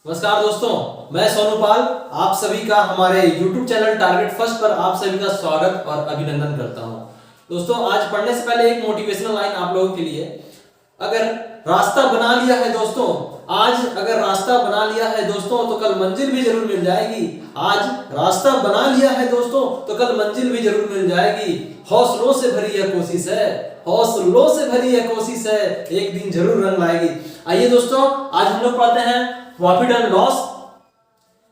नमस्कार दोस्तों, मैं सोनू पाल आप सभी का हमारे YouTube चैनल टारगेट फर्स्ट पर आप सभी का स्वागत और अभिनंदन करता हूं। दोस्तों, आज पढ़ने से पहले एक मोटिवेशनल लाइन आप लोगों के लिए। अगर रास्ता बना लिया है दोस्तों, आज अगर रास्ता बना लिया है दोस्तों तो कल मंजिल भी जरूर मिल जाएगी। आज रास्ता बना लिया है दोस्तों तो कल मंजिल भी जरूर मिल जाएगी। हौसलों से भरी यह कोशिश है, हौसलों से भरी यह कोशिश है, एक दिन जरूर रंग लाएगी। आइए दोस्तों, आज हम लोग पढ़ते हैं प्रॉफिट एंड लॉस।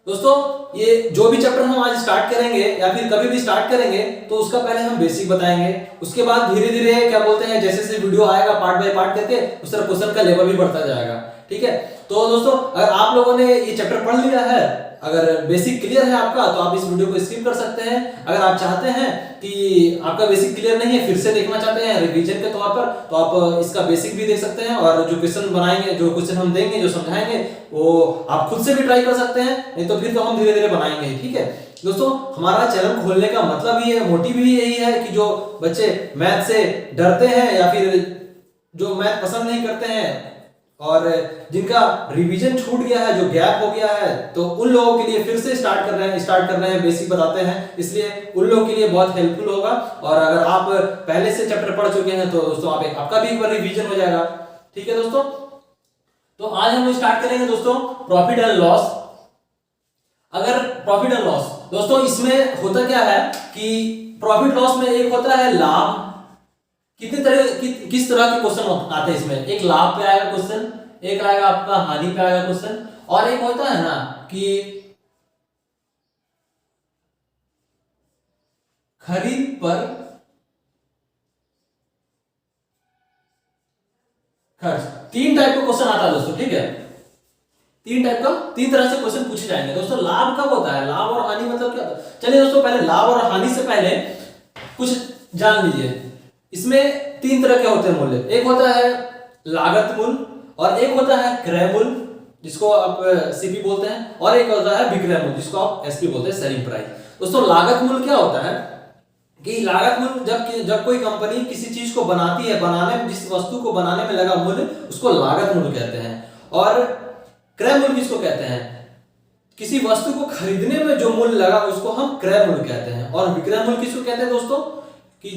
दोस्तों, ये जो भी चैप्टर हम आज स्टार्ट करेंगे या फिर कभी भी स्टार्ट करेंगे तो उसका पहले हम बेसिक बताएंगे। उसके बाद धीरे धीरे क्या बोलते हैं, जैसे जैसे वीडियो आएगा पार्ट बाय पार्ट करके उस तरह क्वेश्चन का लेवल भी बढ़ता जाएगा। ठीक है, तो दोस्तों अगर आप लोगों ने ये चैप्टर पढ़ लिया है, अगर बेसिक क्लियर है आपका, तो आप इस वीडियो को स्किप कर सकते हैं। अगर आप चाहते हैं कि आपका बेसिक क्लियर नहीं है, फिर से देखना चाहते हैं रिवीजन के तौर पर, तो आप इसका बेसिक भी देख सकते हैं और जो क्वेश्चन बनाएंगे, जो क्वेश्चन हम देंगे, जो समझाएंगे, वो आप खुद से भी ट्राई कर सकते हैं, नहीं तो फिर तो हम धीरे धीरे बनाएंगे। ठीक है दोस्तों, हमारा चैनल खोलने का मतलब ही है, मोटिव ही यही है कि जो बच्चे मैथ से डरते हैं या फिर जो मैथ पसंद नहीं करते हैं और जिनका रिवीजन छूट गया है, जो गैप हो गया है, तो उन लोगों के लिए फिर से स्टार्ट कर रहे हैं, बेसिक बताते हैं, इसलिए उन लोगों के लिए बहुत हेल्पफुल होगा। और अगर आप पहले से चैप्टर पढ़ चुके हैं तो दोस्तों आपका भी एक बार रिवीजन हो जाएगा। ठीक है दोस्तों, तो आज हम स्टार्ट करेंगे दोस्तों प्रॉफिट एंड लॉस। अगर प्रॉफिट एंड लॉस दोस्तों, इसमें होता क्या है कि प्रॉफिट लॉस में एक होता है लाभ। कितने तरह किस तरह के क्वेश्चन आते हैं इसमें, एक लाभ पे आएगा क्वेश्चन, एक आएगा आपका हानि पे आएगा क्वेश्चन, और एक होता है ना कि खरीद पर खर्च। तीन टाइप का क्वेश्चन आता है दोस्तों। ठीक है, तीन तरह से क्वेश्चन पूछे जाएंगे दोस्तों। लाभ कब होता है, लाभ और हानि मतलब क्या? चलिए दोस्तों, पहले लाभ और हानि से पहले कुछ जान लीजिए। इसमें तीन तरह के होते हैं मूल्य। एक होता है लागत मूल्य, और एक होता है क्रय मूल्य जिसको आप सीपी बोलते हैं, और एक होता है विक्रय मूल्य जिसको आप एसपी बोलते हैं, सेलिंग प्राइस। दोस्तों, लागत मूल्य क्या होता है कि लागत मूल्य जब कोई कंपनी किसी चीज को बनाती है, बनाने में जिस वस्तु को बनाने में लगा मूल्य, उसको लागत मूल्य कहते हैं। और क्रय मूल्य किसको कहते हैं, किसी वस्तु को खरीदने में जो मूल्य लगा उसको हम क्रय मूल्य कहते हैं। और विक्रय मूल्य किसको कहते हैं दोस्तों, कि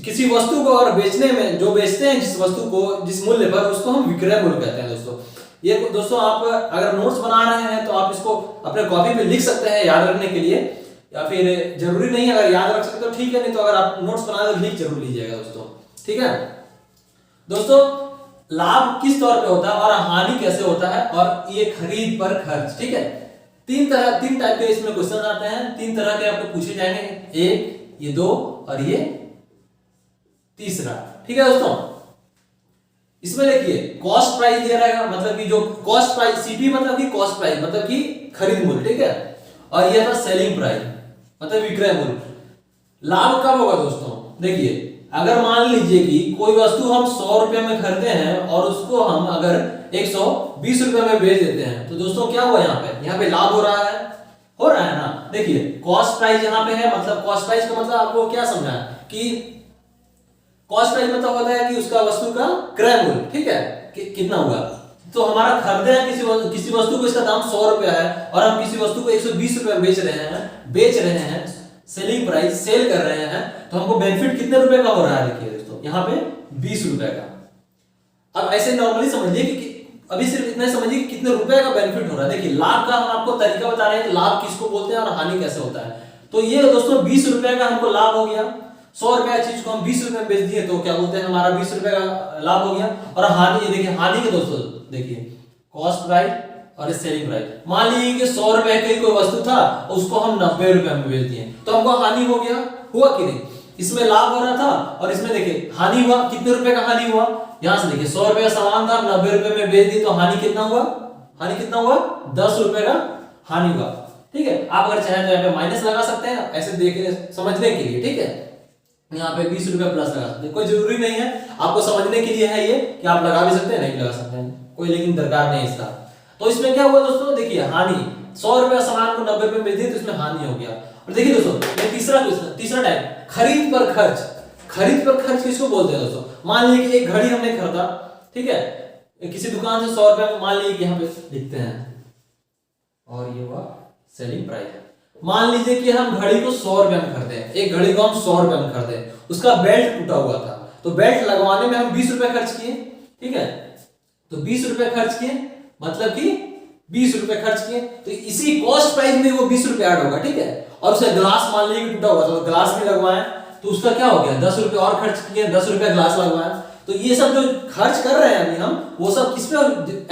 किसी वस्तु को और बेचने में जो बेचते हैं जिस वस्तु को जिस मूल्य पर, उसको हम विक्रय मूल्य कहते हैं दोस्तों। ये दोस्तों आप अगर नोट्स बना रहे हैं तो आप इसको अपने कॉपी पे लिख सकते हैं याद रखने के लिए, या फिर जरूरी नहीं है, अगर याद रख सकते तो ठीक है, नहीं तो अगर आप नोट्स बना तो लिख जरूर लीजिएगा दोस्तों। ठीक है दोस्तों, लाभ किस तौर पे होता है और हानि कैसे होता है, और ये खरीद पर खर्च। ठीक है, तीन टाइप के इसमें क्वेश्चन आते हैं, तीन तरह के आपको पूछे जाएंगे, एक, ये दो, और ये तीसरा। ठीक है दोस्तों, इसमें देखिए कॉस्ट प्राइस दिया रहेगा, मतलब कि जो कॉस्ट प्राइस, सीपी मतलब कि कॉस्ट प्राइस मतलब कि खरीद मूल्य। ठीक है, और ये था सेलिंग प्राइस मतलब विक्रय मूल्य। लाभ कब होगा दोस्तों, देखिए अगर मान लीजिए कि कोई वस्तु हम 100 रुपए में खरीदते हैं और उसको हम अगर 120 रुपए में बेच देते हैं, तो दोस्तों क्या हुआ, यहाँ पे लाभ हो रहा है ना। देखिए कॉस्ट प्राइस यहाँ पे है, मतलब कॉस्ट प्राइस का मतलब आपको क्या समझा कि कॉस्ट प्राइस मतलब होता है कि उसका वस्तु का क्रय मूल्य। ठीक है, कितना हुआ, तो हमारा खरीदे हैं किसी वस्तु को, इसका दाम 100 रुपया है और हम किसी वस्तु को 120 रुपए में बेच रहे हैं, सेलिंग प्राइस, सेल कर रहे हैं, तो हमको बेनिफिट कितने रुपए का हो रहा है, देखिए दोस्तों यहाँ पे 20 रुपए का। अब ऐसे नॉर्मली समझिए कि अभी सिर्फ इतना समझिए कि कितने रुपए का बेनिफिट हो रहा है। देखिए लाभ का हम आपको तरीका बता रहे हैं कि लाभ किसको बोलते हैं और हानि कैसे होता है। तो ये दोस्तों 20 रुपए का हमको लाभ हो गया, 100 रुपए चीज को हम 20 रुपए में बेच दिए तो क्या बोलते हैं, हमारा 20 रुपए का लाभ हो गया। और हानि, ये देखिए हानि के दोस्तों, देखिए कॉस्ट प्राइस और सेलिंग प्राइस। मान लीजिए कि 100 रुपए की कोई वस्तु था, उसको हम 90 रुपए में बेच दिए, तो हमको हानि हो गया, हुआ कि नहीं। इसमें लाभ हो रहा था और इसमें देखिए हानि हुआ, कितने रुपए का हानि हुआ, यहां से देखिए 100 रुपए का सामान था, 90 रुपए में बेच दी, तो हानि कितना हुआ, 10 रुपए का हानि हुआ। ठीक है, आप अगर चाहें तो यहाँ पे माइनस लगा सकते हैं ऐसे देखने समझने के लिए। ठीक है, यहाँ पे 20 रुपए प्लस लगा सकते हैं, कोई जरूरी नहीं है, आपको समझने के लिए है ये कि आप लगा भी सकते हैं, नहीं लगा सकते हैं, कोई लेकिन दरकार नहीं इसका। तो इसमें क्या हुआ दोस्तों, देखिए हानि, 100 रुपए सामान को 90 रुपए में बेच दिए तो इसमें हानि हो गया। और देखिए दोस्तों ये तीसरा टाइप, खरीद पर खर्च। खरीद पर खर्च किसको बोलते हैं दोस्तों, मान लीजिए कि एक घड़ी हमने खरीदा, ठीक है, किसी दुकान से 100 रुपए, मान लीजिए कि यहाँ पे लिखते हैं और ये हुआ सेलिंग प्राइस। मान लीजिए कि हम घड़ी को 100 रुपए में खरीदे, एक घड़ी को हम 100 रुपए में खरीदे, उसका बेल्ट टूटा हुआ था, तो बेल्ट लगवाने में हम 20 रुपए खर्च किए, ठीक है, तो 20 रुपए खर्च किए, मतलब कि 20 रुपए खर्च किए, तो इसी कॉस्ट प्राइस में वो 20 रुपए ऐड होगा, ठीक है। और उसे ग्लास मान लीजिए टूटा हुआ था, तो ग्लास भी लगवाए, तो उसका क्या हो गया, 10 रुपए और खर्च किए, 10 रुपए ग्लास लगवाया। तो ये सब जो खर्च कर रहे हैं अभी हम, वो सब किस पे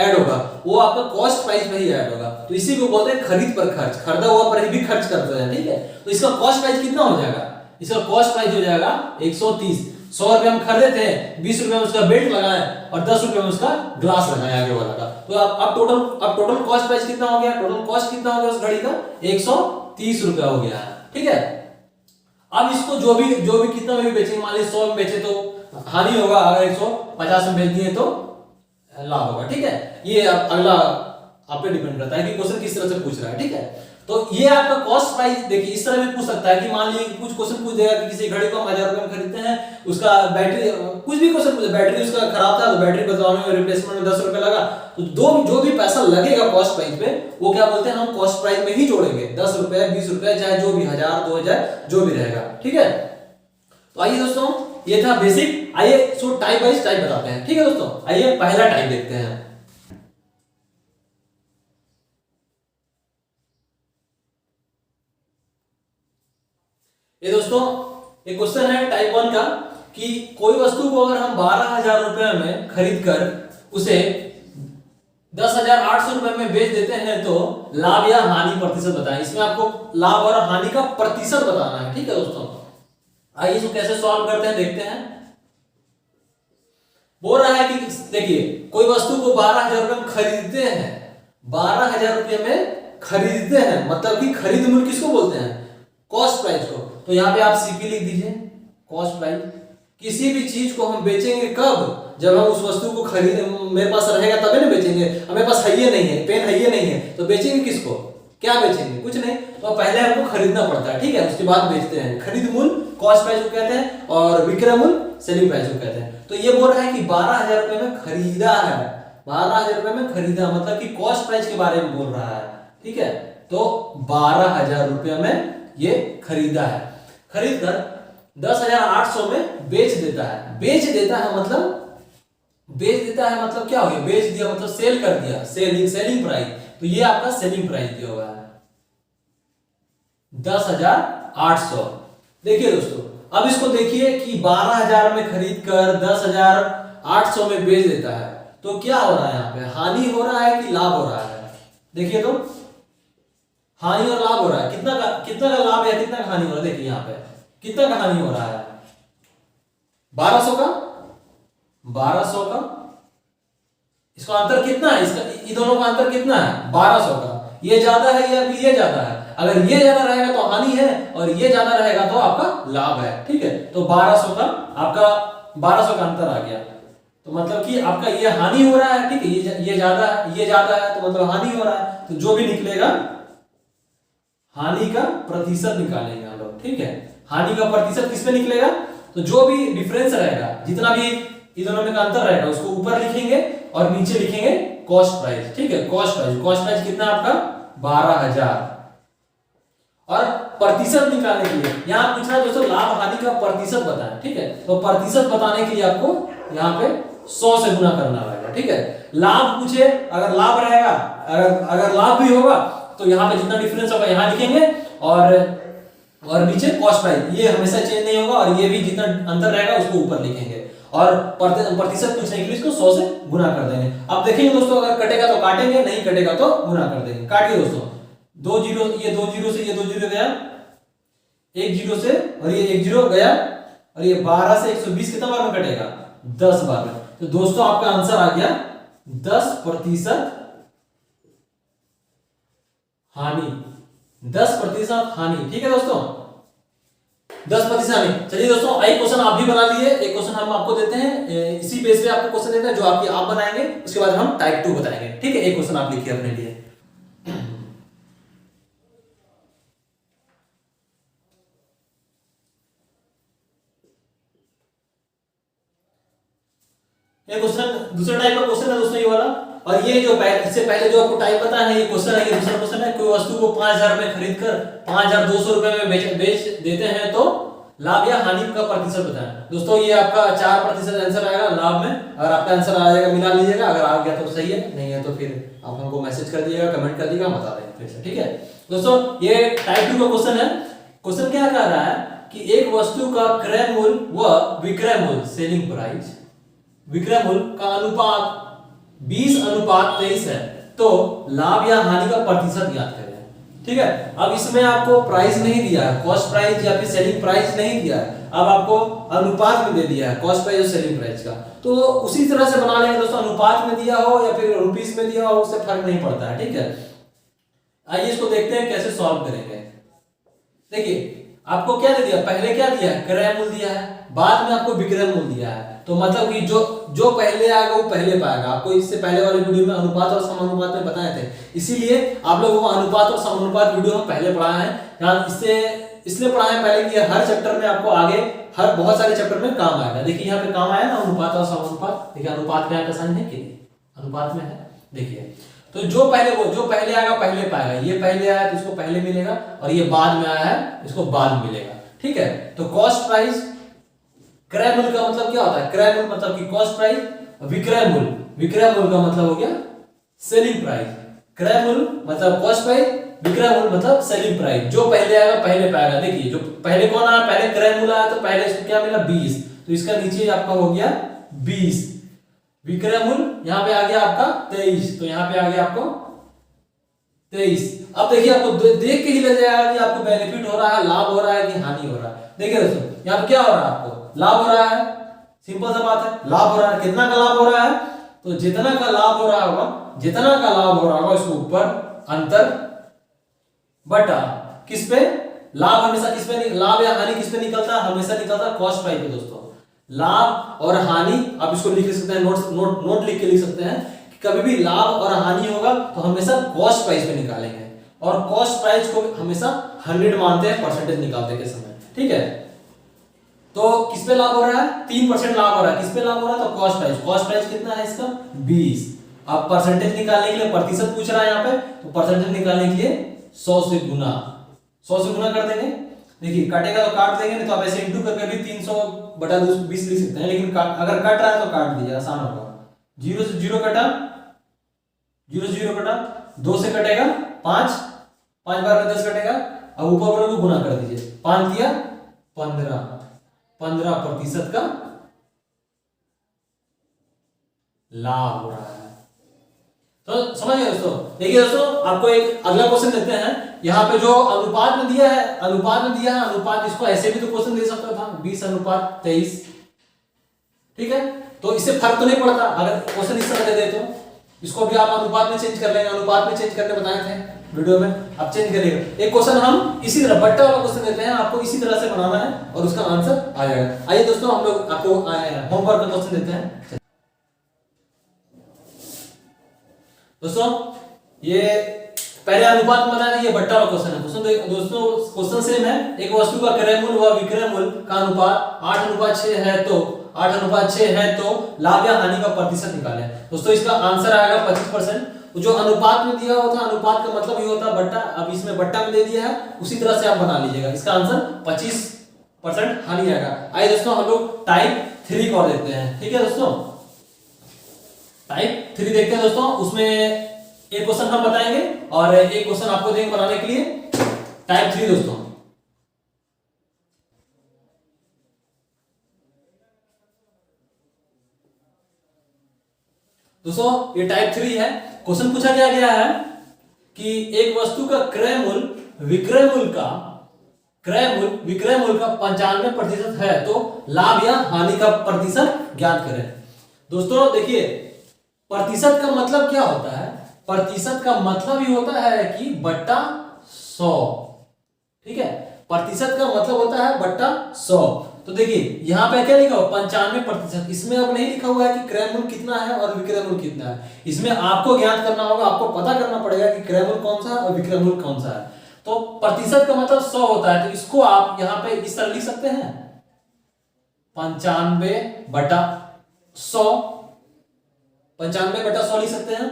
ऐड होगा, वो आपका कॉस्ट प्राइस पे ही ऐड होगा। तो इसी को बोलते हैं खरीद पर खर्च, खरीदा हुआ पर भी खर्च करते हैं, ठीक है। तो इसका कॉस्ट प्राइस कितना हो जाएगा, इसका कॉस्ट प्राइस हो जाएगा 130। 100 रुपए हम खरीदे थे, 20 रुपए में उसका बेल्ट लगाए और 10 रुपए में उसका ग्लास लगाया आगे वाला का। तो अब टोटल कॉस्ट प्राइस कितना हो गया, टोटल कॉस्ट कितना हो गया उस घड़ी का, 130 रुपए हो गया है, ठीक है। अब इसको जो भी कितना में भी बेचेंगे, मान लीजिए 100 में बेचे तो हानि होगा, अगर 150 में बेच दिए तो लाभ होगा, ठीक है। ये अगला आप पे डिपेंड करता है कि क्वेश्चन किस तरह से पूछ रहा है, ठीक है। तो ये आपका कॉस्ट प्राइस देखिए इस तरह भी पूछ सकता है कि मान लीजिए कुछ क्वेश्चन पूछ देगा कि किसी घड़ी को हम 1000 रुपए में खरीदते हैं, उसका बैटरी कुछ भी क्वेश्चन पूछे, बैटरी उसका खराब था तो बैटरी बदलवाने में रिप्लेसमेंट में 10 रुपए लगा, तो जो भी पैसा लगेगा कॉस्ट प्राइस पे, वो क्या बोलते हैं, हम कॉस्ट प्राइस में ही जोड़ेंगे, 10 रुपए 20 रुपए चाहे जो भी 1000 2000 जो भी रहेगा, ठीक है। तो आइए दोस्तों, ये था बेसिक। आइए सो टाइप वाइज टाइप बताते हैं, ठीक है दोस्तों। आइए पहला टाइप देखते हैं। ये दोस्तों एक क्वेश्चन है टाइप 1 का कि कोई वस्तु को अगर हम 12,000 रुपए में खरीद कर उसे 10,800 रुपए में बेच देते हैं तो लाभ या हानि प्रतिशत बताएं। इसमें आपको लाभ और हानि का प्रतिशत बताना है, ठीक है दोस्तों। आइए इसको कैसे सॉल्व करते हैं देखते हैं। बोल रहा है कि देखिए कोई वस्तु को 12,000 रुपए में खरीदते हैं, 12,000 रुपए में खरीदते हैं, मतलब कि खरीद मूल्य किसको बोलते हैं, कॉस्ट प्राइस को। तो यहाँ पे आप सीपी लिख दीजिए, कॉस्ट प्राइस। किसी भी चीज को हम बेचेंगे कब, जब हम उस वस्तु को खरीद, मेरे पास रहेगा तभी ना बेचेंगे, मेरे पास है ये नहीं है, पेन है ये नहीं है, तो बेचेंगे किसको, क्या बेचेंगे, कुछ नहीं। तो पहले हमको खरीदना पड़ता है, ठीक है, उसके बाद बेचते हैं। खरीद मूल्य कॉस्ट प्राइस को कहते हैं और विक्रय मूल्य सेलिंग प्राइस को कहते हैं। तो ये बोल रहा है कि 12,000 रुपए में खरीदा है, 12,000 रुपए में खरीदा, मतलब कि कॉस्ट प्राइस के बारे में बोल रहा है, ठीक है। तो 12,000 रुपए में ये खरीदा है, खरीद कर 10,800 में बेच देता है। बेच देता है मतलब क्या हो गया, बेच दिया मतलब सेल कर दिया, सेलिंग प्राइस। तो ये आपका सेलिंग प्राइस दिया हुआ है 10,800। देखिए दोस्तों अब इसको देखिए कि 12,000 में खरीद कर 10,800 में बेच देता है, तो क्या हो रहा है, यहाँ पे हानि हो रहा है कि लाभ हो रहा है। देखिए तो हानि और लाभ हो रहा है, कितना का लाभ है, कितना का हानि हो रहा है। देखिए यहाँ पे कितना का हानि हो रहा है, 1200 का, 1200 का। इसका अंतर कितना है, इसका इन दोनों का अंतर कितना है, 1200 का। ये ज्यादा है या फिर ये ज्यादा है, अगर ये ज्यादा रहेगा तो हानि है और ये ज्यादा रहेगा तो आपका लाभ है, ठीक है। तो 1200 का आपका 1200 का अंतर आ गया, तो मतलब कि आपका ये हानि हो रहा है, ठीक है, ये ज्यादा है, ये ज्यादा है, तो मतलब हानि हो रहा है। तो जो भी निकलेगा हानि का प्रतिशत निकालेंगे हम लोग, ठीक है। हानि का प्रतिशत किस पे निकलेगा, तो जो भी डिफरेंस रहेगा, जितना भी इन दोनों में का अंतर रहेगा उसको ऊपर लिखेंगे और नीचे लिखेंगे कॉस्ट प्राइस, ठीक है। कॉस्ट प्राइस कितना आपका 12,000। और प्रतिशत निकालने के लिए यहाँ पूछना दोस्तों लाभ हानि का प्रतिशत बताएं, ठीक है। तो प्रतिशत बताने के लिए आपको यहाँ पे 100 से गुना करना रहेगा, ठीक है। लाभ पूछे, अगर लाभ रहेगा, अगर लाभ भी होगा तो यहाँ पे जितना डिफरेंस होगा यहाँ लिखेंगे और नीचे कॉस्ट प्राइस, ये हमेशा चेंज नहीं होगा, और ये भी जितना अंतर रहेगा उसको ऊपर लिखेंगे और प्रतिशत पूछने के लिए इसको 100 से गुना कर देंगे। अब देखेंगे दोस्तों अगर कटेगा तो काटेंगे, नहीं कटेगा तो गुना कर देंगे। काटिए दोस्तों, 2 जीरो, ये 2 जीरो से ये 2 जीरो गया, 1 जीरो से और ये 1 जीरो गया, और ये 12 से 120 कितना बार में कटेगा, 10 बार में। तो दोस्तों आपका आंसर आ गया 10% हानि, 10% हानि, ठीक है दोस्तों, 10% हानि। चलिए दोस्तों एक क्वेश्चन आप भी बना लिए, एक क्वेश्चन हम आपको देते हैं, इसी बेस पे आपको क्वेश्चन देते हैं जो आप बनाएंगे, उसके बाद हम टाइप 2 बताएंगे, ठीक है। एक क्वेश्चन आप लिखिए अपने लिए। ये क्वेश्चन दूसरा टाइप का क्वेश्चन है दोस्तों, ये वाला और ये जो इससे पहले जो आपको टाइप पता है, ये क्वेश्चन है, ये दूसरा क्वेश्चन है, कोई वस्तु को 5,000 में खरीद कर 5,200 रुपए में बेच देते हैं तो लाभ या हानि का प्रतिशत बताएं। दोस्तों ये आपका 4% आंसर आएगा लाभ में। अगर आपका आंसर आ जाएगा मिला लीजिएगा, अगर आ गया तो सही है, नहीं है तो फिर आप हमको मैसेज कर दीजिएगा, कमेंट कर दीजिएगा, बता देंगे फिर से, ठीक है। दोस्तों ये टाइप 2 का क्वेश्चन है। क्वेश्चन क्या कह रहा है कि एक वस्तु का क्रय मूल्य व विक्रय मूल्य सेलिंग प्राइस, विक्रय मूल्य का अनुपात 20:23 है तो लाभ या हानि का प्रतिशत ज्ञात करें, ठीक है। अब इसमें आपको प्राइस नहीं दिया है, कॉस्ट प्राइस या फिर सेलिंग प्राइस नहीं दिया है, अब आपको अनुपात में दे दिया है कॉस्ट प्राइस और सेलिंग प्राइस का, तो उसी तरह से बना लेंगे दोस्तों, अनुपात में दिया हो या फिर रुपीस में दिया हो उससे फर्क नहीं पड़ता है, ठीक है। आइए इसको देखते हैं कैसे सॉल्व करेंगे। देखिए आपको क्या दे दिया, पहले क्या दिया है, क्रय मूल्य दिया है, बाद में आपको विक्रय मूल्य दिया है, तो मतलब कि जो पहले आएगा वो पहले पाएगा। आपको इससे पहले वाले वीडियो में अनुपात और समानुपात में बताए थे, इसीलिए आप लोगों को अनुपात और समानुपात वीडियो हम पहले पढ़ाए हैं, इसलिए पढ़ाए हैं पहले कि हर चैप्टर में आपको आगे हर बहुत सारे चैप्टर में काम आएगा। देखिए यहाँ पे काम आया ना अनुपात और समानुपात, देखिए अनुपात में आसान है कि अनुपात में है, देखिए तो जो पहले आएगा पहले पाएगा, ये पहले आया तो इसको पहले मिलेगा, और ये बाद में आया है इसको बाद में मिलेगा, ठीक है। तो कॉस्ट प्राइस, क्रय मूल्य का मतलब क्या होता है, क्रय मूल्य मतलब कि कॉस्ट प्राइस, विक्रय मूल्य का मतलब हो गया सेलिंग प्राइस, क्रय मूल्य मतलब कॉस्ट प्राइस, विक्रय मूल्य मतलब सेलिंग प्राइस। जो पहले आएगा पहले पाएगा। देखिए जो पहले कौन आया, पहले क्रय मूल्य आया तो पहले इसको क्या मिला 20, तो इसका नीचे आपका हो गया 20, विक्रय मूल्य यहाँ पे आ गया आपका 23, तो यहाँ पे आ गया आपको 23। अब देखिए आपको देख के ही लग जाएगा कि आपको बेनिफिट हो रहा है, लाभ हो रहा है कि हानि हो रहा है। देखिए दोस्तों यहाँ पे क्या हो रहा है, आपको लाभ हो रहा है, सिंपल सा बात है, लाभ हो रहा है। कितना का लाभ हो रहा है, तो जितना का लाभ हो रहा होगा इसके ऊपर अंतर बटा किस पे, लाभ हमेशा किस पे, लाभ या हानि किस पे निकलता है, हमेशा निकलता है कॉस्ट प्राइस पे। दोस्तों लाभ और हानि आप इसको लिख सकते हैं, नोट लिख के लिख सकते हैं कि कभी भी लाभ और हानि होगा तो हमेशा कॉस्ट प्राइस पे निकालेंगे, और कॉस्ट प्राइस को हमेशा 100 मानते हैं परसेंटेज निकालते के समय, ठीक है। तो किस पे लाभ हो रहा है, 3% लाभ हो रहा है, किस पे लाभ हो रहा है, तो कॉस्ट प्राइस कितना है इसका 20। अब परसेंटेज निकालने के लिए प्रतिशत पूछ रहा है यहाँ पे, तो परसेंटेज निकालने के लिए 100 से गुना कर देंगे। देखिए कटेगा तो काट देंगे, नहीं तो आप ऐसे इंटू करके भी 300/20 लिख सकते हैं, लेकिन अगर कट रहा है तो काट दीजिए, आसान होगा। 0 से 0 कटा, 0 से 0 कटा, 2 से कटेगा 5 बार में 10 कटेगा, अब ऊपर वाले को गुना कर दीजिए, 5 दिया 15% का लाभ हो रहा है। तो समझ गए दोस्तों। देखिए दोस्तों आपको एक अगला क्वेश्चन देते हैं, यहाँ पे जो अनुपात में दिया है, अनुपात इसको ऐसे भी तो क्वेश्चन दे सकता था 20:23, ठीक है। तो इससे फर्क तो नहीं पड़ता, अगर क्वेश्चन इस तरह दे दे तो इसको भी आप अनुपात में चेंज कर लेंगे, अनुपात में चेंज करके बताए थे वीडियो में, आप चेंज करिएगा। एक क्वेश्चन हम इसी तरह बट्टा वाला क्वेश्चन देते हैं, आपको इसी तरह से बनाना है और उसका आंसर आ जाएगा। आइए दोस्तों हम लोग आपको होमवर्क का क्वेश्चन देते हैं। दोस्तों ये पहले अनुपात में बताया था, ये बट्टा वाला क्वेश्चन है। दोस्तों क्वेश्चन सेम है, एक वस्तु का क्रय मूल्य व विक्रय मूल्य का अनुपात 8:6 है तो लाभ या हानि का प्रतिशत निकालें। दोस्तों इसका आंसर आएगा 25%। जो अनुपात में दिया होता है, अनुपात का मतलब ये होता है बट्टा, अब इसमें बट्टा में दे दिया है, उसी तरह से आप बना लीजिएगा। इसका आंसर 25% हानि आएगा। आइए दोस्तों हम लोग टाइप 3 को देखते हैं, ठीक है दोस्तों। टाइप 3 देखते हैं दोस्तों, उसमें एक क्वेश्चन हम बताएंगे और एक क्वेश्चन आपको देंगे बनाने के लिए। टाइप 3 दोस्तों ये टाइप 3 है। क्वेश्चन पूछा क्या गया है कि एक वस्तु का क्रय मूल्य विक्रय मूल्य का 95% है तो लाभ या हानि का प्रतिशत ज्ञात करें। दोस्तों देखिए प्रतिशत का मतलब क्या होता है, प्रतिशत का मतलब ही होता है कि बट्टा 100, ठीक है। प्रतिशत का मतलब होता है बट्टा 100। तो देखिए यहाँ पे क्या लिखा हुआ 95%, इसमें अब नहीं लिखा हुआ है कि क्रय मूल्य कितना है और विक्रय मूल्य कितना है। इसमें आपको ज्ञात करना होगा, आपको पता करना पड़ेगा कि क्रय मूल्य कौन सा है और विक्रय मूल्य कौन सा है। तो प्रतिशत का मतलब 100 होता है, तो इसको आप यहाँ पे इस तरह लिख सकते हैं 95/100 95/100 लिख सकते हैं।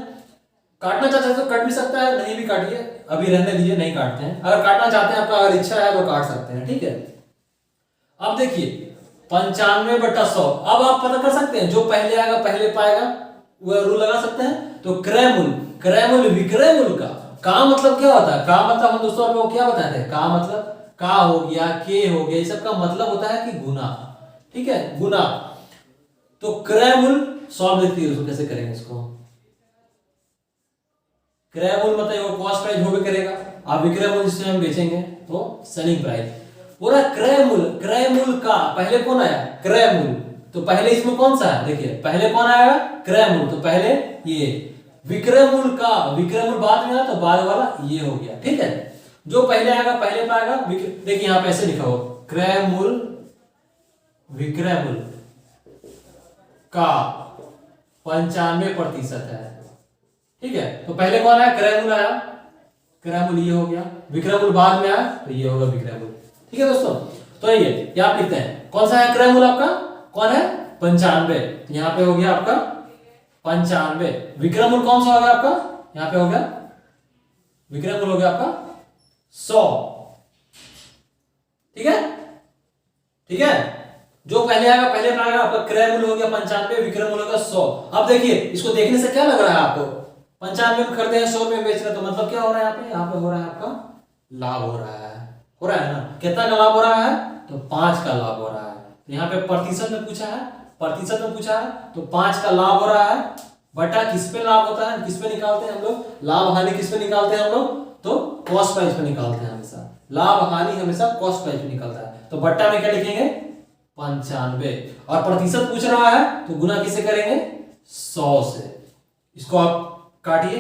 काटना चाहते हैं तो कट भी सकता है, नहीं भी काटिए, अभी रहने दीजिए, नहीं काटते हैं। अगर काटना चाहते हैं, आपका अगर इच्छा है तो काट सकते हैं, ठीक है। अब देखिए 95/100, अब आप पता कर सकते हैं जो पहले आएगा पहले पाएगा, वह रूल लगा सकते हैं। तो क्रय मूल विक्रय मूल का मतलब क्या होता है? का मतलब हम दोस्तों आपको क्या बताए थे? का मतलब का हो गया, के हो गया, ये सब का मतलब होता है कि गुना, ठीक है, गुना। तो क्रय मूल सॉल्व लिखते हैं, कैसे करेंगे इसको? क्रय मूल मतलब वो कॉस्ट प्राइस हो भी करेगा, आप विक्रय मूल जिससे हम बेचेंगे तो सेलिंग प्राइस। पूरा क्रय मूल का पहले कौन आया? क्रय मूल। तो पहले इसमें कौन सा है? देखिए पहले कौन आएगा? क्रय मूल। तो पहले ये विक्रय मूल बाद में आया, तो बाद वाला ये हो गया, ठीक है। जो पहले आएगा पहले पाएगा। देखिए यहां पे ऐसे लिखा हो, क्रय मूल विक्रय मूल का 95% है, ठीक है। तो पहले कौन आया? क्रय मूल आया, क्रय मूल ये हो गया। विक्रय मूल बाद में आया, तो ये होगा विक्रय मूल, ठीक है दोस्तों। तो ये आप लिखते हैं, कौन सा है क्रय मूल आपका? कौन है? 95। तो यहां पे हो गया आपका 95। विक्रय मूल कौन सा हो गया आपका? यहां पे हो गया विक्रय मूल हो गया आपका 100, ठीक है, ठीक है। जो पहले आएगा पहले पाएगा, आपका क्रय मूल हो गया 95, विक्रय मूल होगा 100। अब देखिए इसको देखने से क्या लग रहा है आपको? 95 में खरीदे हैं, 100 में बेच रहे हैं, तो मतलब क्या हो रहा है यहाँ पे? यहाँ पे हो रहा है आपका लाभ हो रहा है, ना? कितना का लाभ हो रहा है? तो 5 का लाभ हो रहा है। तो यहाँ पे प्रतिशत में पूछा है, तो 5 का लाभ हो रहा है। बटा किस पे लाभ होता है, किस पे निकालते हैं हम लोग? लाभ हानि किस पे निकालते हैं हम लोग? तो कॉस्ट प्राइस पे निकालते हैं हमेशा। लाभ हानि हमेशा कॉस्ट प्राइस पे निकलता है। तो बट्टा में क्या लिखेंगे? 95। और प्रतिशत पूछ रहा है तो गुना किससे करेंगे? 100 से। इसको आप काटिए,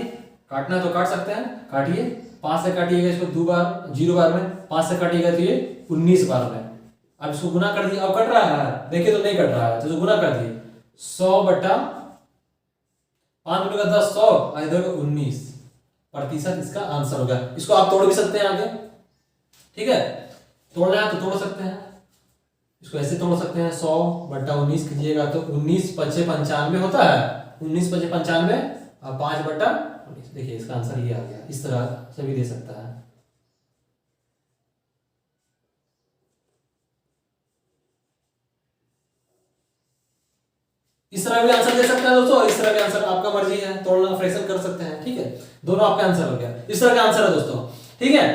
काटना तो काट सकते हैं, काटिए। 5 से काटिएगा इसको 2 बार, 0 बार में, 5 से काटिएगा तो ये 19 बार में। अब इसको गुना कर दिए, अब कट रहा है, देखिए तो नहीं कट रहा है, तो गुना कर दिए 100/5 × 10 100, इधर 19 प्रतिशत इसका आंसर होगा। इसको आप तोड़ भी सकते हैं आगे, ठीक है, तोड़ना है तो तोड़ सकते हैं। इसको ऐसे तोड़ सकते हैं, 100/19 कीजिएगा तो 19×5 = 95 होता है। 19×5 = 95 और 5/19। देखिए इसका आंसर ये आ गया। इस तरह से भी दे सकता है। इस तरह भी आंसर दे सकते हैं दोस्तों, और इस तरह भी आंसर, आपका मर्जी है, तोड़ना फ्रैक्शन कर सकते हैं, ठीक है। दोनों आपका आंसर हो गया। इस तरह का आंसर है दोस्तों, ठीक है।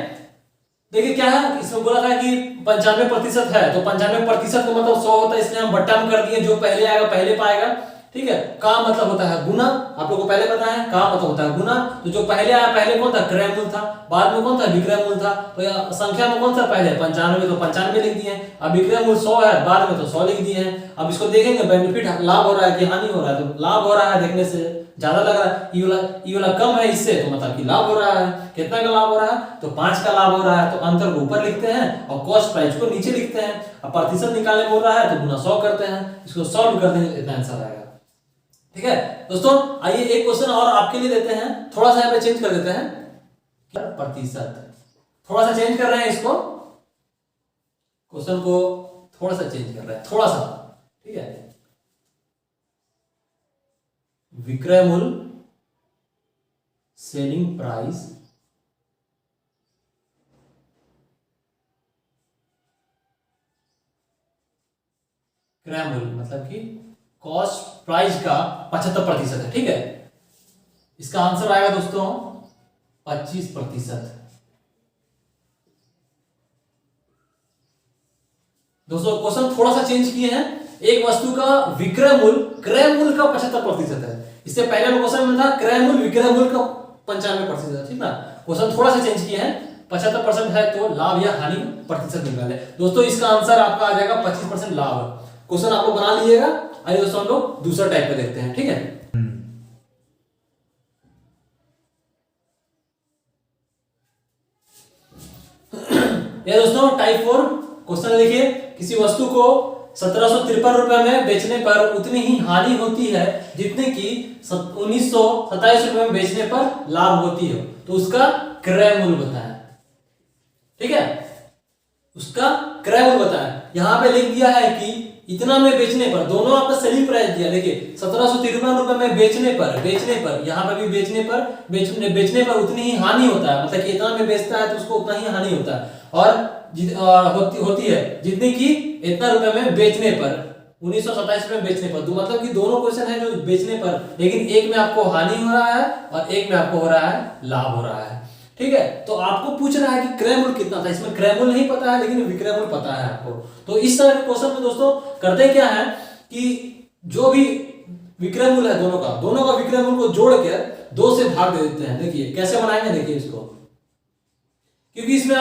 देखिए क्या है, इसमें बोला था कि 95% है, तो 95% का मतलब 100 होता है, इसलिए हम बट्टा में कर दिए। जो पहले आएगा पहले पाएगा, ठीक है। का मतलब होता है गुना, आप लोगों को पहले पता है, का मतलब होता है गुना। तो जो पहले आया पहले कौन था? क्रय मूल था। बाद में कौन था? विक्रय मूल था। तो यह संख्या में कौन सा पहले? 95, तो 95 लिख दिए। अब विक्रय मूल 100 है, बाद में तो 100 लिख दिए हैं। अब इसको देखेंगे बेनिफिट, लाभ हो रहा है कि हानि हो रहा है? तो लाभ हो रहा है, देखने से ज्यादा लग रहा है। ये वाला कम है इससे, तो मतलब कि लाभ हो रहा है। कितना का लाभ हो रहा है? तो 5 का लाभ हो रहा है। तो अंतर को ऊपर लिखते हैं और कॉस्ट प्राइस को नीचे लिखते हैं। अब प्रतिशत निकालने बोल रहा है तो गुना 100 करते हैं। इसको सॉल्व कर देंगे, इतना आंसर आएगा, ठीक है दोस्तों। आइए एक क्वेश्चन और आपके लिए देते हैं, थोड़ा सा यहाँ पे चेंज कर देते हैं, प्रतिशत थोड़ा सा चेंज कर रहे हैं इसको, क्वेश्चन को थोड़ा सा चेंज कर रहे हैं, थोड़ा सा, ठीक है। विक्रय मूल्य सेलिंग प्राइस क्रय मूल्य मतलब कि कॉस्ट प्राइस का 75% है, ठीक है। इसका आंसर आएगा दोस्तों 25%। दोस्तों क्वेश्चन थोड़ा सा चेंज किए हैं। एक वस्तु का विक्रय मूल्य क्रय मूल्य का 75% है। इससे पहले क्वेश्चन में था क्रय मूल्य विक्रय मूल्य का 95%, ठीक ना। क्वेश्चन थोड़ा सा चेंज किए हैं, 75% है तो लाभ या हानि प्रतिशत निकाले। दोस्तों इसका आंसर आपका आ जाएगा 25% लाभ। क्वेश्चन आप लोग बना लीजिएगा। आइए दोस्तों हम लोग दूसरा टाइप पे देखते हैं, ठीक है। ये दोस्तों टाइप 4 क्वेश्चन देखिए, किसी वस्तु को 1753 रुपए में बेचने पर उतनी ही हानि होती है जितने की 1927 रुपए में बेचने पर लाभ होती है, तो उसका क्रय मूल्य बताएं, ठीक है। उसका क्रय मूल्य बताएं। यहां पे लिख दिया है कि इतना में बेचने पर, दोनों आपका सेलिंग प्राइस दिया, देखिए 1753 रुपए में बेचने पर यहाँ पे भी बेचने पर उतनी ही हानि होता है, मतलब कि इतना में बेचता है तो उसको उतना ही हानि होता है, और होती है जितनी की इतना रुपए में बेचने पर, 1927 में बेचने पर, मतलब कि दोनों क्वेश्चन है जो बेचने पर, लेकिन एक में आपको हानि हो रहा है और एक में आपको हो रहा है लाभ हो रहा है। ठीक है, तो आपको पूछ रहा है कि क्रय मूल्य कितना था, इसमें क्रय मूल्य नहीं पता है लेकिन विक्रय मूल्य पता है आपको। तो इस तरह के क्वेश्चन में दोस्तों करते क्या है कि जो भी विक्रय मूल्य है दोनों का विक्रय मूल्य को जोड़ के 2 से भाग दे देते हैं। देखिए कैसे बनाएंगे, देखिए इसको, क्योंकि इसमें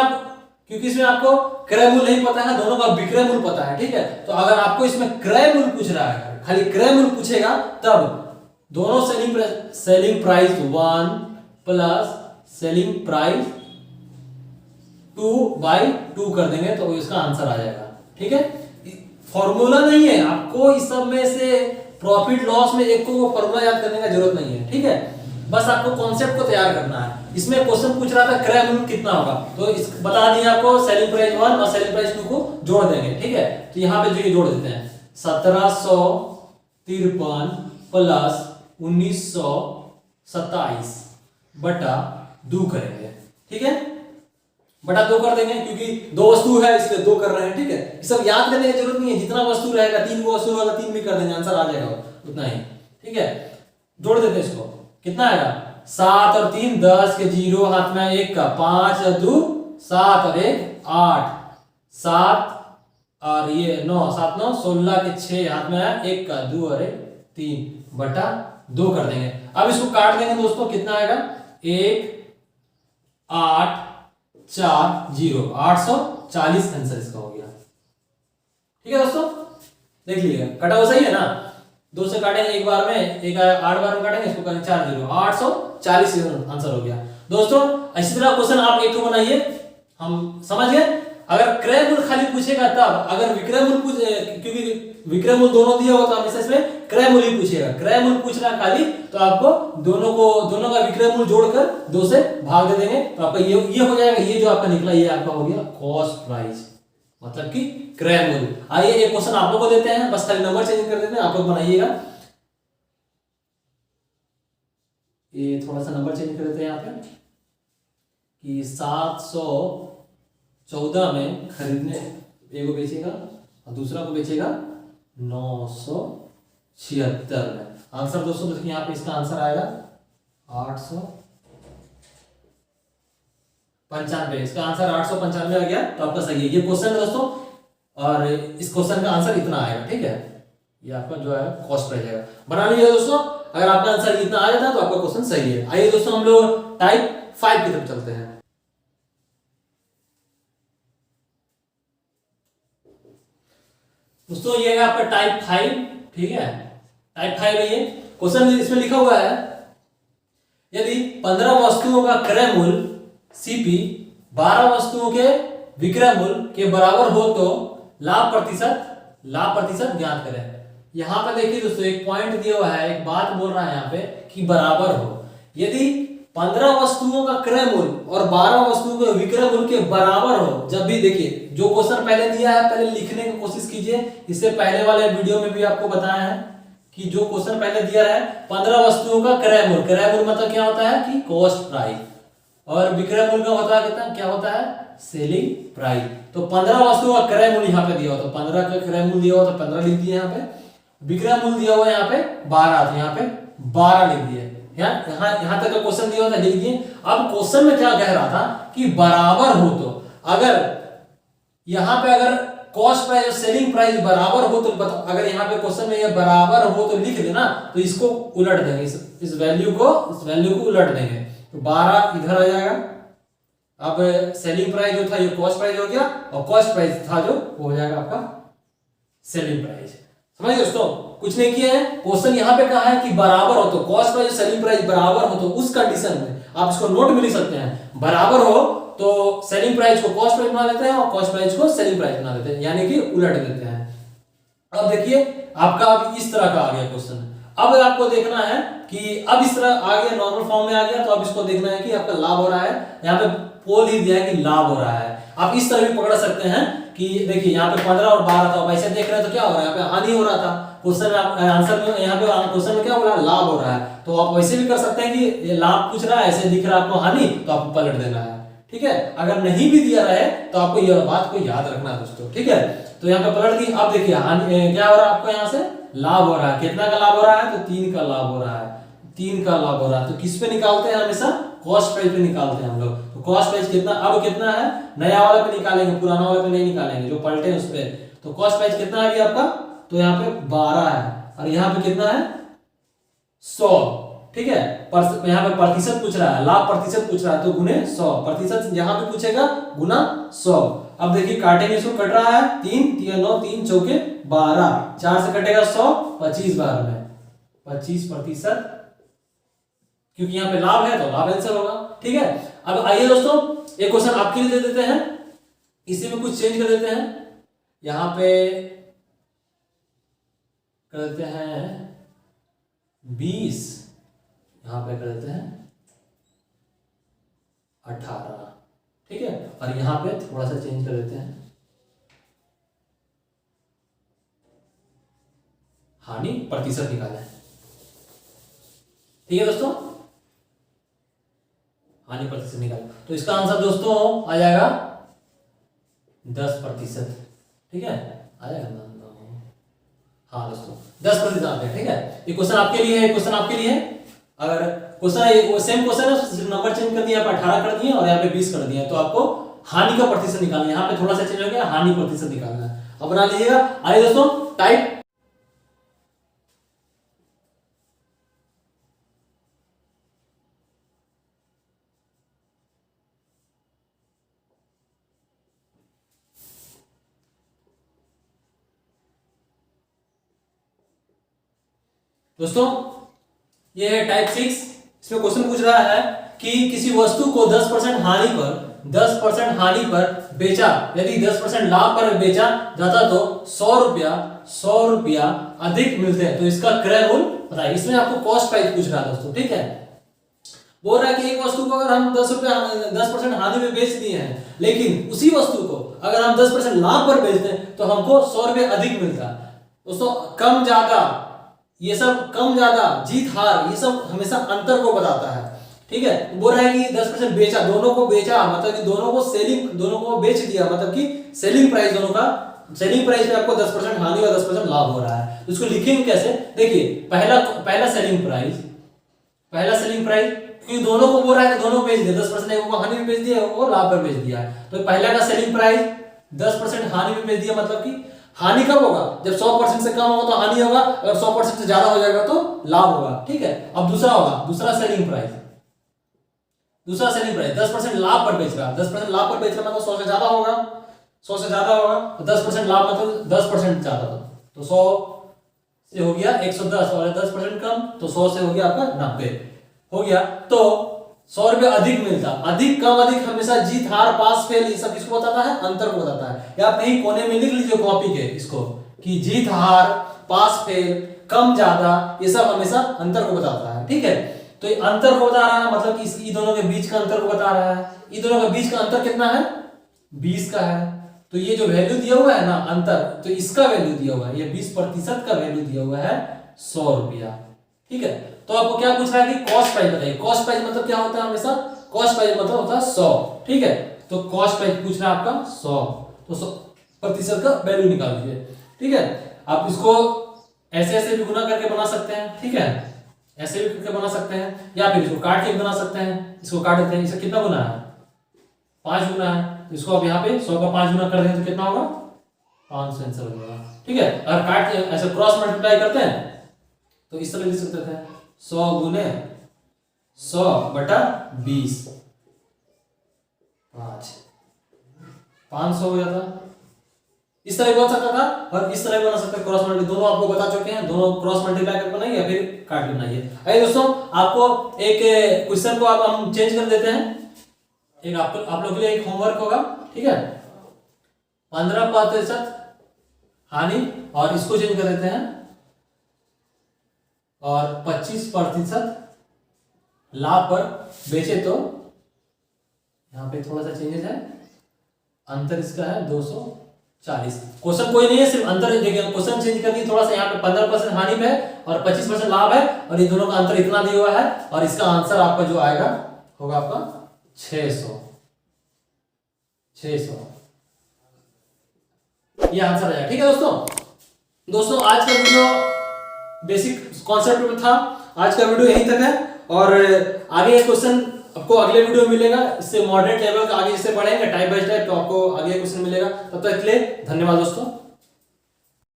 आपको क्रय मूल्य नहीं पता है, दोनों का विक्रय मूल्य पता है। ठीक है, तो अगर आपको इसमें क्रय मूल्य पूछ रहा है, खाली क्रय मूल्य पूछेगा, तब दोनों selling price 1 plus selling price 2/2 कर देंगे तो इसका आंसर आ जाएगा। ठीक है, फॉर्मूला नहीं है, आपको इस सब में से प्रॉफिट लॉस में एक को फॉर्मूला याद करने का जरूरत नहीं है। ठीक है, बस आपको कॉन्सेप्ट को तैयार करना है। इसमें क्वेश्चन पूछ रहा था क्रय मूल्य कितना होगा, तो इस बता दिया आपको, सेलिंग प्राइस 1 और सेलिंग प्राइस 2 को जोड़ देंगे। ठीक है, तो यहाँ पे जो जोड़ देते हैं 1753 प्लस 1927 बटा 2 करेंगे। ठीक है, बटा 2 कर देंगे, क्योंकि 2 वस्तु है इसलिए 2 कर रहे हैं। ठीक है, ये सब याद करने की जरूरत नहीं है, जितना वस्तु रहेगा 3 वस्तु होगा 3 भी कर देंगे, आंसर आ जाएगा उतना ही। ठीक है, जोड़ देते हैं इसको, कितना आएगा 7 और 3 10 के 0 हाथ में 1 का 5 और 2 7 और 1 8 7 और ये 9 7 9 16 के 6 हाथ में 1 का 2 और 1 3 बटा 2 कर देंगे। अब इसको काट देंगे दोस्तों, कितना आएगा 1 8 4 0 840 आंसर इसका हो गया। ठीक है दोस्तों, देख लीजिएगा कटा हुआ सही है ना, 2 से काटेंगे एक बार में, एक 8 बार में काटेंगे, इसको करेंगे 4 0 840 आंसर हो गया। दोस्तों इसी तरह क्वेश्चन आप एक तो बनाइए, हम समझ गए। अगर क्रय मूल्य खाली पूछेगा तब, अगर विक्रय मूल्य क्योंकि विक्रय मूल्य दोनों दिया होता है हमेशा इसमें क्रय मूल्य पूछेगा, क्रय मूल्य पूछ रहा खाली, तो आपको दोनों का विक्रय मूल्य जोड़कर 2 से भाग दे देंगे, तो आपका ये हो जाएगा, ये जो आपका निकला ये आपका हो गया कॉस्ट प्राइस, मतलब कि क्रय मूल्य। आइए एक क्वेश्चन आप लोग को देते हैं, बस खाली नंबर चेंज कर देते हैं, आप लोग बनाइएगा। ये थोड़ा सा नंबर चेंज कर देते हैं यहाँ पे कि 714 में खरीदने एक को बेचेगा और दूसरा को बेचेगा 976 में। आंसर दोस्तों देखिए यहाँ पे इसका आंसर आएगा 895, इसका आंसर 895 आ गया, तो आपका सही है। ये क्वेश्चन है दोस्तों, और इस क्वेश्चन का आंसर इतना आएगा। ठीक है, ये आपका जो है कॉस्ट प्राइस आएगा, बना लीजिए दोस्तों। अगर आपका आंसर इतना आ जाता है तो आपका क्वेश्चन सही है। आइए दोस्तों हम लोग टाइप 5 की तरफ चलते हैं। दोस्तों ये है आपका टाइप 5। ठीक है, टाइप 5 है ये क्वेश्चन, इसमें लिखा हुआ है यदि 15 वस्तुओं का क्रय मूल्य सीपी 12 वस्तुओं के विक्रय मूल्य के बराबर हो तो लाभ प्रतिशत ज्ञात करें। यहां पर देखिए दोस्तों एक पॉइंट दिया हुआ है, एक बात बोल रहा है यहाँ पे कि बराबर हो। यदि 15 वस्तुओं का क्रय मूल्य और 12 वस्तुओं के विक्रय मूल्य के बराबर हो, जब भी देखिए जो क्वेश्चन पहले दिया है पहले लिखने की कोशिश कीजिए। इससे पहले वाले वीडियो में भी आपको बताया है कि जो क्वेश्चन पहले दिया है 15 वस्तुओं का क्रय मूल्य मतलब क्या होता है कि कॉस्ट प्राइस, और विक्रय मूल्य का होता है कितना, क्या होता है सेलिंग प्राइस। तो 15 वस्तुओं का क्रय मूल्य यहाँ पे दिया हुआ, तो 15 का क्रय मूल्य दिया हुआ तो 15 लिख दिए यहाँ पे, विक्रय मूल्य दिया हुआ यहाँ पे 12, तो यहाँ पे 12 लिख दिए। यहाँ तक का क्वेश्चन दिया हुआ था, लिख दिए। अब क्वेश्चन में क्या कह रहा था कि बराबर हो, तो अगर यहाँ पे अगर कॉस्ट प्राइस और सेलिंग प्राइस बराबर हो तो अगर यहाँ पे क्वेश्चन में ये बराबर हो तो लिख देना, तो इसको उलट देंगे, इस वैल्यू को उलट देंगे, तो 12 इधर आ जाएगा। अब सेलिंग प्राइस जो था ये कॉस्ट प्राइस हो गया, और कॉस्ट प्राइस था जो हो जाएगा आपका सेलिंग प्राइस। समझ दोस्तों, कुछ नहीं किया है, क्वेश्चन यहाँ पे कहा है कि बराबर हो, तो कॉस्ट प्राइस और सेलिंग प्राइस बराबर हो तो उस कंडीशन में आप इसको नोट भी लिख सकते हैं, बराबर हो तो सेलिंग प्राइस को कॉस्ट प्राइस बना देते हैं और कॉस्ट प्राइस को सेलिंग प्राइस बना देते हैं, यानी कि उलट देते हैं। अब देखिए आपका अब इस तरह का आ गया क्वेश्चन। अब आपको देखना है कि अब इस तरह आ गया, नॉर्मल फॉर्म में आ गया, तो अब इसको देखना है कि आपका लाभ हो रहा है, यहाँ पे पोल ही दिया है कि लाभ हो रहा है। आप इस तरह भी पकड़ सकते हैं कि देखिए यहाँ पे 15 और 12 था, वैसे देख रहे हैं तो क्या हो रहा है, यहाँ पे हानि हो रहा था। क्वेश्चन में आंसर में यहाँ पे क्वेश्चन में क्या बोला, लाभ हो रहा है। तो आप वैसे भी कर सकते हैं कि ये लाभ पूछ रहा है, ऐसे दिख रहा है आपको हानि, तो आपको पलट देना है। ठीक है, अगर नहीं भी दिया रहे तो आपको यह बात को याद रखना है दोस्तों। ठीक है, तो यहाँ पे पलट दी। अब देखिए हानि क्या हो रहा है आपको, यहाँ से लाभ हो रहा है। कितना का लाभ हो रहा है, तो 3 का लाभ हो रहा है, 3 का लाभ हो रहा है। तो किस पे निकालते हैं, हमेशा कॉस्ट प्राइस पे निकालते हैं हम लोग। तो कॉस्ट प्राइस कितना, अब कितना है, नया वाला पे निकालेंगे, पुराना वाला पे नहीं निकालेंगे, जो पलटे उस पे। तो कॉस्ट प्राइस कितना है अभी आपका, तो यहाँ पे 12 है, और यहाँ पे कितना है 100। ठीक है, यहाँ पे प्रतिशत पूछ रहा है, लाभ प्रतिशत पूछ रहा है, तो गुने 100, प्रतिशत यहाँ पे पूछेगा गुना 100। अब देखिए काटेंगे, इसको कट रहा है 3 3 9 3 चौके 12, 4 से कटेगा 100, 25 बार में 25%, क्योंकि यहाँ पे लाभ है तो लाभ आंसर होगा। ठीक है, अब आइए दोस्तों एक क्वेश्चन आपके लिए दे देते हैं, इसी में कुछ चेंज कर देते हैं। यहाँ पे कर देते हैं 20, यहाँ पे कर देते हैं 18। ठीक है, और यहाँ पे थोड़ा सा चेंज कर देते हैं, हानि प्रतिशत निकालें। ठीक है दोस्तों, हानि प्रतिशत निकालें, तो इसका आंसर दोस्तों आ जाएगा 10%। ठीक है, आ जाएगा ना, हाँ दोस्तों 10% आते हैं। ठीक है, ये क्वेश्चन आपके लिए है, क्वेश्चन आपके लिए है। अगर क्वेश्चन सेम क्वेश्चन है, सिर्फ नंबर चेंज कर दिया, 18 कर दिए और यहाँ पे 20 कर दिया, तो आपको हानि का प्रतिशत निकालना है। यहाँ पे थोड़ा सा चेंज हो गया, हानि प्रतिशत निकालना है। अब बना लीजिएगा। आइए दोस्तों टाइप, दोस्तों ये है टाइप 6। इसमें क्वेश्चन पूछ रहा है कि किसी वस्तु को 10% हानि पर 10% हानि पर बेचा, यदि 10% लाभ पर बेचा जाता तो 100 रुपया अधिक मिलते हैं, तो इसका क्रय मूल्य बताइए। इसमें आपको कॉस्ट प्राइस पूछ रहा है दोस्तों। ठीक है, बोल रहा है कि एक वस्तु को अगर हम 10% हानि में बेच दिए हैं, लेकिन उसी वस्तु को अगर हम 10% लाभ पर बेचते हैं तो हमको 100 रुपये अधिक मिलता है। दोस्तों कम ज्यादा, ये सब कम ज्यादा, जीत हार, ये सब हमेशा अंतर को बताता है। ठीक है, बोल रहा है कि 10% बेचा, दोनों को बेचा मतलब कि दोनों को सेलिंग, दोनों को बेच दिया, मतलब कि सेलिंग प्राइस, दोनों का सेलिंग प्राइस पे आपको 10% हानि और 10% लाभ हो रहा है। तो इसको लिखेंगे कैसे, देखिए पहला सेलिंग प्राइस, क्योंकि दोनों को बोल रहा है कि दोनों बेच दिया, 10% एक को हानि में बेच दिया और लाभ पर बेच दिया है। तो पहला का सेलिंग प्राइस 10% हानि में बेच दिया, मतलब कि हानि कब होगा, जब 100% से कम होगा तो हानि होगा, अगर 100% से ज्यादा हो जाएगा तो लाभ होगा। ठीक है, अब दूसरा होगा, दूसरा सेलिंग प्राइस 10% लाभ पर बेच रहा है, 10% लाभ पर बेच रहा मतलब 100 से ज्यादा होगा, 100 से ज्यादा होगा, तो 10% लाभ मतलब 10% ज्यादा था, तो 100 से हो गया 110 और 10% कम तो 100 से हो गया आपका 90 हो गया। तो 100 रुपये अधिक मिलता, अधिक कम अधिक हमेशा जीत हार पास फेल, ये सब किसको बताता है, अंतर को बताता है। या आप कहीं कोने में लिख लीजिए कॉपी के इसको, कि जीत हार पास फेल कम ज्यादा, ये सब हमेशा अंतर को बताता है। ठीक है, तो ये अंतर को बता रहा है, मतलब कि इन दोनों के बीच का अंतर को बता रहा है। इन दोनों के बीच का अंतर कितना है, 20 का है। तो ये जो वैल्यू दिया हुआ है ना अंतर, तो इसका वैल्यू दिया हुआ है, ये 20% का वैल्यू दिया हुआ है 100 रुपया। ठीक है, तो आपको क्या पूछ रहा है कि कॉस्ट प्राइस बताइए। कॉस्ट प्राइस मतलब क्या होता है, हमेशा कॉस्ट प्राइस मतलब होता है 100। ठीक है, तो कॉस्ट प्राइस पूछ रहा है आपका 100, तो 100% का वैल्यू निकाल दीजिए। ठीक है, आप इसको ऐसे ऐसे भी गुना करके बना सकते हैं। ठीक है, ऐसे भी करके बना सकते हैं, या फिर इसको काट के भी बना सकते हैं। इसको काट देते हैं, इसका कितना गुना है, 5 गुना है, तो इसको आप यहाँ पे 100 का 5 गुना कर दें तो कितना होगा, 500 आंसर हो जाएगा। ठीक है, अगर काट के ऐसे क्रॉस मल्टीप्लाई करते हैं तो इस तरह लिख सकते थे 100 गुने 100 बटा 20, 500 हो जाता। इस तरह बन सकता था और इस तरह बना सकते, क्रॉस मल्टीप्लाई दोनों आपको बता चुके हैं, दोनों क्रॉस मल्टीप्लाई करके बनाइए या फिर काट के बनाइए। आइए दोस्तों, आपको एक क्वेश्चन को आप हम चेंज कर देते हैं, एक आपको आप लोगों के लिए एक होमवर्क होगा। ठीक है, 15% हानि और इसको चेंज कर देते हैं, और 25% लाभ पर बेचे, तो यहां पे थोड़ा सा चेंजेस है, अंतर इसका है 200 40। क्वेश्चन कोई नहीं है, सिर्फ अंतर देखिए, क्वेश्चन चेंज करके थोड़ा सा यहाँ पे 15% हानि में है और 25% लाभ है, और ये दोनों का अंतर इतना दिया हुआ है, और इसका आंसर आपका जो आएगा होगा आपका 600। ये आंसर आएगा। ठीक है दोस्तों आज का वीडियो बेसिक कॉन्सेप्ट में था। आज का वीडियो यहीं तक है, और आगे क्वेश्चन आपको अगले वीडियो में मिलेगा। इससे मॉडरेट लेवल का आगे जैसे बढ़ेंगे टाइप बाय टाइप, तो आपको आगे क्वेश्चन मिलेगा। तब तक के लिए धन्यवाद दोस्तों।